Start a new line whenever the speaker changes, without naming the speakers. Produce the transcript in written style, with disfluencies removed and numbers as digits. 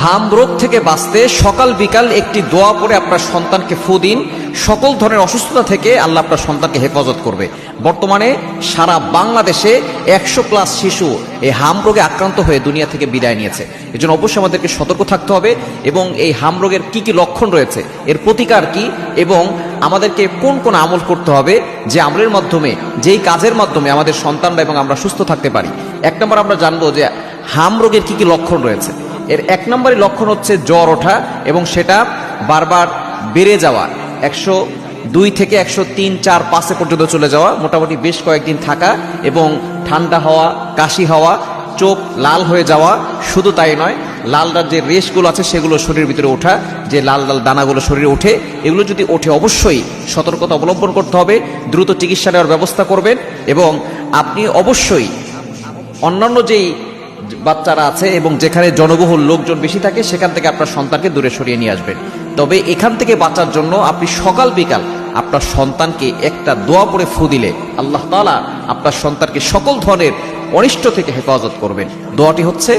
হাম রোগ থেকে বাঁচতে সকাল বিকাল একটি দোয়া পড়ে আপনার সন্তানকে ফু দিন। সকল ধরনের অসুস্থতা থেকে আল্লাহ আপনার সন্তানকে হেফাজত করবে। বর্তমানে সারা বাংলাদেশে 100+ শিশু এই হাম রোগে আক্রান্ত হয়ে দুনিয়া থেকে বিদায় নিয়েছে। এজন্য অবশ্যই আমাদেরকে সতর্ক থাকতে হবে এবং এই হাম রোগের কি কি লক্ষণ রয়েছে, এর প্রতিকার কি, এবং আমাদেরকে কোন কোন আমল করতে হবে, যে আমলের মাধ্যমে, যেই কাজের মাধ্যমে আমাদের সন্তানরা এবং আমরা সুস্থ থাকতে পারি। 1 নম্বর আমরা জানবো যে হাম রোগের কি কি লক্ষণ রয়েছে। এর 1 নম্বরের লক্ষণ হচ্ছে জ্বর ওঠা এবং সেটা বারবার বেড়ে যাওয়া, 102 থেকে 103, 4, 5 পর্যন্ত চলে যাওয়া, মোটামুটি বেশ কয়েকদিন থাকা এবং ঠান্ডা হওয়া, কাশি হওয়া, চোখ লাল হয়ে যাওয়া। শুধু তাই নয়, লাল লাল যে রেশগুলো আছে সেগুলো শরীরের ভিতরে ওঠা, যে লাল লাল দানাগুলো শরীরে ওঠে, এগুলো যদি ওঠে অবশ্যই সতর্কতা অবলম্বন করতে হবে, দ্রুত চিকিৎসা নেওয়ার ব্যবস্থা করবেন। এবং আপনি অবশ্যই অন্যান্য যেই বাচ্চারা আছে এবং যেখানে জনবহুল লোকজন বেশি থাকে সেখান থেকে আপনার সন্তানকে দূরে সরিয়ে নিয়ে আসবেন। তবে এখান থেকে বাঁচার জন্য আপনি সকাল বিকাল আপনার সন্তানকে একটা দোয়া পড়ে ফু দিলে আল্লাহ তাআলা আপনার সন্তানকে সকল ধরনের অনিষ্ট থেকে হেফাজত করবেন। দোয়াটি হচ্ছে